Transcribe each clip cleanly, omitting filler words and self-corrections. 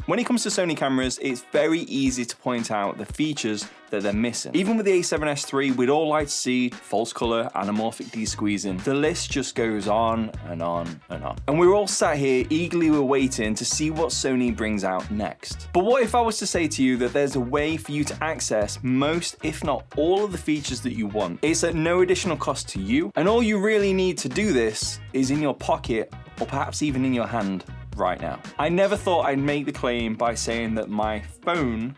When it comes to Sony cameras, it's very easy to point out the features that they're missing. Even with the a7S III, we'd all like to see false color, anamorphic desqueezing. The list just goes on and on and on. And we're all sat here eagerly waiting to see what Sony brings out next. But what if I was to say to you that there's a way for you to access most, if not all, of the features that you want? It's at no additional cost to you, and all you really need to do this is in your pocket, or perhaps even in your hand right now. I never thought I'd make the claim by saying that my phone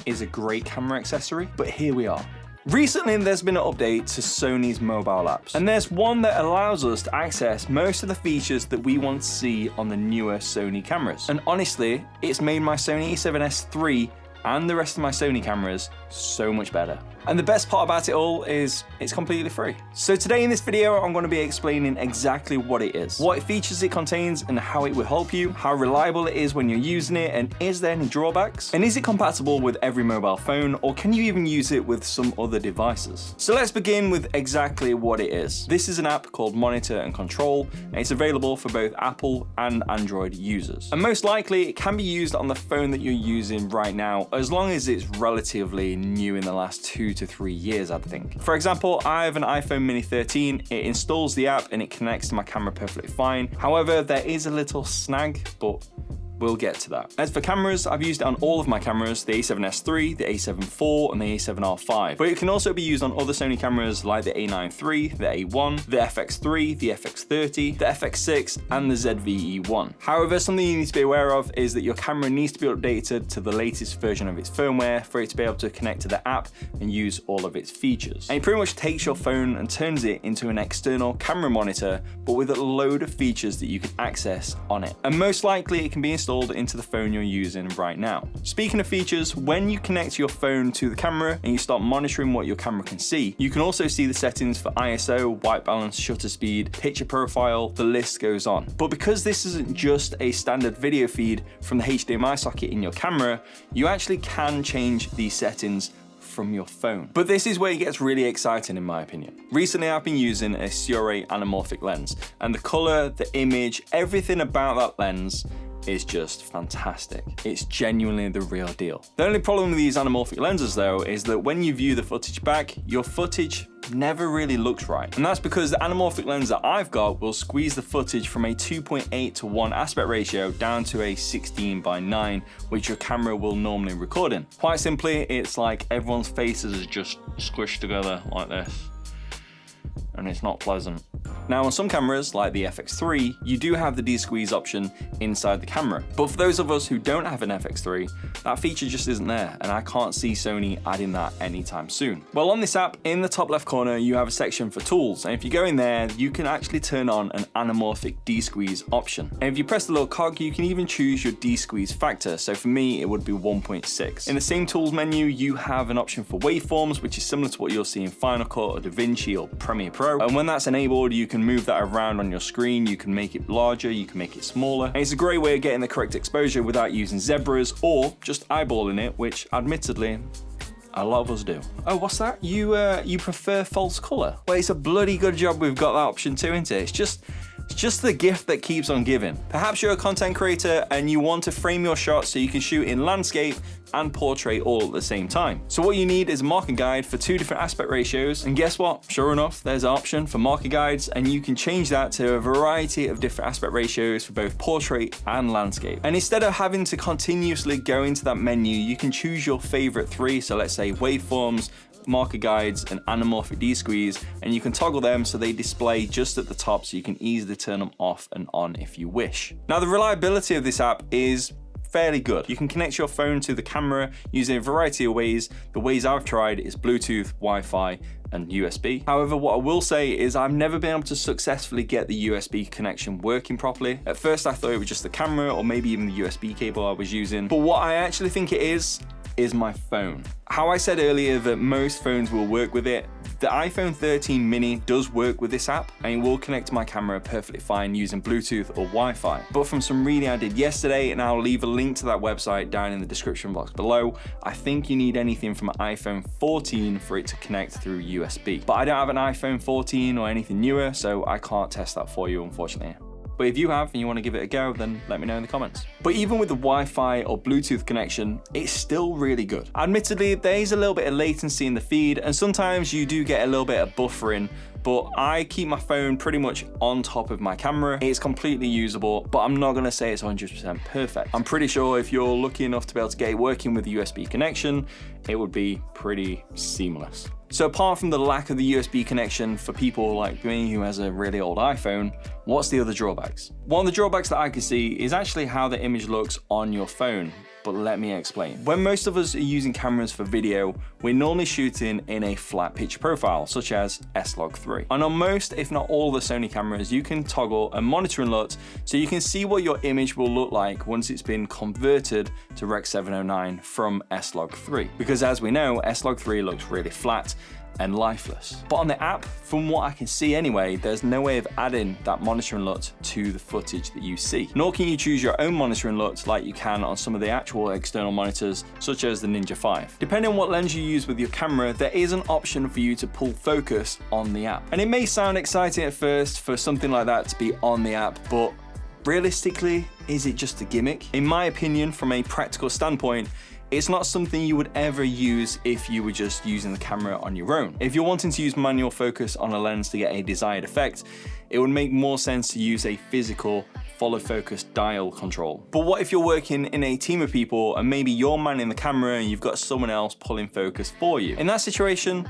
is a great camera accessory, but here we are. Recently, there's been an update to Sony's mobile apps, and there's one that allows us to access most of the features that we want to see on the newer Sony cameras. And honestly, it's made my Sony a7S III and the rest of my Sony cameras so much better. And the best part about it all is it's completely free. So today in this video, I'm going to be explaining exactly what it is, what features it contains and how it will help you, how reliable it is when you're using it, and is there any drawbacks? And is it compatible with every mobile phone, or can you even use it with some other devices? So let's begin with exactly what it is. This is an app called Monitor and Control, and it's available for both Apple and Android users. And most likely it can be used on the phone that you're using right now, as long as it's relatively new in the last 2 to 3 years, I'd think. For example, I have an iPhone mini 13, it installs the app and it connects to my camera perfectly fine. However, there is a little snag, but we'll get to that. As for cameras, I've used it on all of my cameras, the a7S III, the a7 IV, and the a7R5. But it can also be used on other Sony cameras like the a9 III, the a1, the FX3, the FX30, the FX6, and the ZVE1. However, something you need to be aware of is that your camera needs to be updated to the latest version of its firmware for it to be able to connect to the app and use all of its features. And it pretty much takes your phone and turns it into an external camera monitor, but with a load of features that you can access on it. And most likely it can be installed into the phone you're using right now. Speaking of features, when you connect your phone to the camera and you start monitoring what your camera can see, you can also see the settings for ISO, white balance, shutter speed, picture profile, the list goes on. But because this isn't just a standard video feed from the HDMI socket in your camera, you actually can change these settings from your phone. But this is where it gets really exciting in my opinion. Recently I've been using a Sony anamorphic lens, and the color, the image, everything about that lens is just fantastic. It's genuinely the real deal. The only problem with these anamorphic lenses though is that when you view the footage back, your footage never really looks right. And that's because the anamorphic lens that I've got will squeeze the footage from a 2.8:1 aspect ratio down to a 16:9, which your camera will normally record in. Quite simply, it's like everyone's faces are just squished together like this, and it's not pleasant. Now on some cameras, like the FX3, you do have the desqueeze option inside the camera. But for those of us who don't have an FX3, that feature just isn't there, and I can't see Sony adding that anytime soon. Well, on this app, in the top left corner, you have a section for tools, and if you go in there, you can actually turn on an anamorphic desqueeze option. And if you press the little cog, you can even choose your desqueeze factor. So for me, it would be 1.6. In the same tools menu, you have an option for waveforms, which is similar to what you'll see in Final Cut or DaVinci or Premiere Pro. And when that's enabled, you can move that around on your screen, you can make it larger, you can make it smaller. And it's a great way of getting the correct exposure without using zebras or just eyeballing it, which admittedly, a lot of us do. Oh, what's that? You prefer false color? Well, it's a bloody good job we've got that option too, isn't it? It's just the gift that keeps on giving. Perhaps you're a content creator and you want to frame your shots so you can shoot in landscape and portrait all at the same time. So what you need is a marker guide for 2 different aspect ratios, and guess what? Sure enough, there's an option for marker guides, and you can change that to a variety of different aspect ratios for both portrait and landscape. And instead of having to continuously go into that menu, you can choose your favorite 3, so let's say waveforms, marker guides, and anamorphic desqueeze, and you can toggle them so they display just at the top so you can easily turn them off and on if you wish. Now the reliability of this app is fairly good. You can connect your phone to the camera using a variety of ways. The ways I've tried is Bluetooth, Wi-Fi, and USB. However, what I will say is I've never been able to successfully get the USB connection working properly. At first I thought it was just the camera or maybe even the USB cable I was using, but what I actually think it is my phone. How I said earlier that most phones will work with it, the iPhone 13 mini does work with this app and it will connect to my camera perfectly fine using Bluetooth or Wi-Fi. But from some reading I did yesterday, and I'll leave a link to that website down in the description box below, I think you need anything from an iPhone 14 for it to connect through USB. But I don't have an iPhone 14 or anything newer, so I can't test that for you, unfortunately. But if you have and you want to give it a go, then let me know in the comments. But even with the Wi-Fi or Bluetooth connection, it's still really good. Admittedly, there is a little bit of latency in the feed, and sometimes you do get a little bit of buffering, but I keep my phone pretty much on top of my camera. It's completely usable, but I'm not gonna say it's 100% perfect. I'm pretty sure if you're lucky enough to be able to get it working with a USB connection, it would be pretty seamless. So apart from the lack of the USB connection for people like me who has a really old iPhone, what's the other drawbacks? One of the drawbacks that I can see is actually how the image looks on your phone. But let me explain. When most of us are using cameras for video, we're normally shooting in a flat picture profile, such as S-Log3. And on most, if not all the Sony cameras, you can toggle a monitoring LUT so you can see what your image will look like once it's been converted to Rec. 709 from S-Log3. Because as we know, S-Log3 looks really flat and lifeless. But on the app, from what I can see anyway, there's no way of adding that monitoring LUT to the footage that you see. Nor can you choose your own monitoring LUT like you can on some of the actual external monitors, such as the Ninja 5. Depending on what lens you use with your camera, there is an option for you to pull focus on the app. And it may sound exciting at first for something like that to be on the app, but realistically, is it just a gimmick? In my opinion, from a practical standpoint, it's not something you would ever use if you were just using the camera on your own. If you're wanting to use manual focus on a lens to get a desired effect, it would make more sense to use a physical follow focus dial control. But what if you're working in a team of people and maybe you're manning the camera and you've got someone else pulling focus for you? In that situation,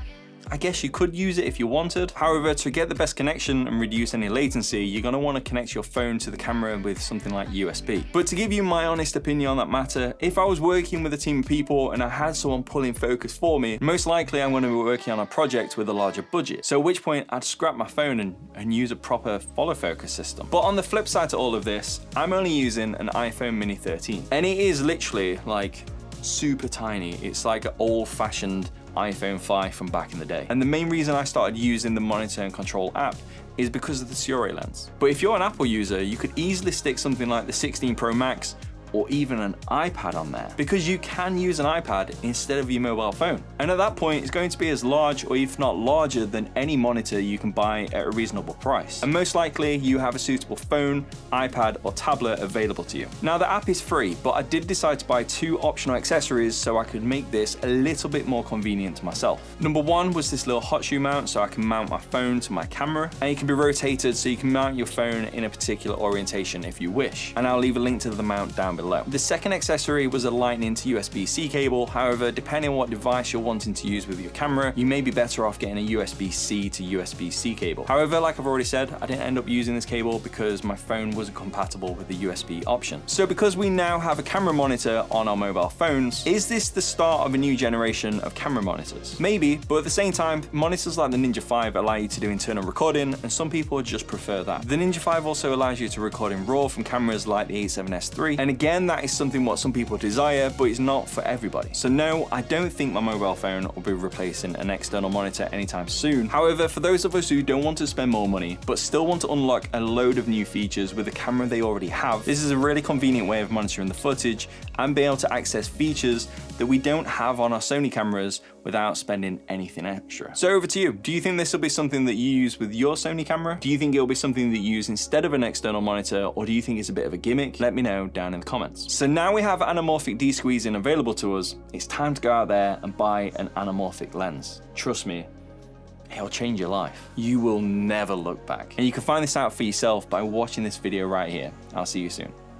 I guess you could use it if you wanted. However, to get the best connection and reduce any latency, you're going to want to connect your phone to the camera with something like USB. But to give you my honest opinion on that matter, if I was working with a team of people and I had someone pulling focus for me, most likely I'm going to be working on a project with a larger budget. So at which point I'd scrap my phone and use a proper follow focus system. But on the flip side to all of this, I'm only using an iPhone mini 13. And it is literally like super tiny. It's like an old-fashioned iPhone 5 from back in the day. And the main reason I started using the monitor and control app is because of the Sony lens. But if you're an Apple user, you could easily stick something like the 16 Pro Max or even an iPad on there, because you can use an iPad instead of your mobile phone. And at that point, it's going to be as large or if not larger than any monitor you can buy at a reasonable price. And most likely you have a suitable phone, iPad or tablet available to you. Now the app is free, but I did decide to buy 2 optional accessories so I could make this a little bit more convenient to myself. Number 1 was this little hot shoe mount so I can mount my phone to my camera, and it can be rotated so you can mount your phone in a particular orientation if you wish. And I'll leave a link to the mount down below. The second accessory was a Lightning to USB-C cable. However, depending on what device you're wanting to use with your camera, you may be better off getting a USB-C to USB-C cable. However, like I've already said, I didn't end up using this cable because my phone wasn't compatible with the USB option. So because we now have a camera monitor on our mobile phones, is this the start of a new generation of camera monitors? Maybe, but at the same time, monitors like the Ninja 5 allow you to do internal recording, and some people just prefer that. The Ninja 5 also allows you to record in RAW from cameras like the A7S III, and again, that is something what some people desire, but it's not for everybody. So no, I don't think my mobile phone will be replacing an external monitor anytime soon. However, for those of us who don't want to spend more money, but still want to unlock a load of new features with the camera they already have, this is a really convenient way of monitoring the footage and being able to access features that we don't have on our Sony cameras without spending anything extra. So over to you. Do you think this will be something that you use with your Sony camera? Do you think it'll be something that you use instead of an external monitor, or do you think it's a bit of a gimmick? Let me know down in the comments. So now we have anamorphic de-squeezing available to us, it's time to go out there and buy an anamorphic lens. Trust me, it'll change your life. You will never look back. And you can find this out for yourself by watching this video right here. I'll see you soon.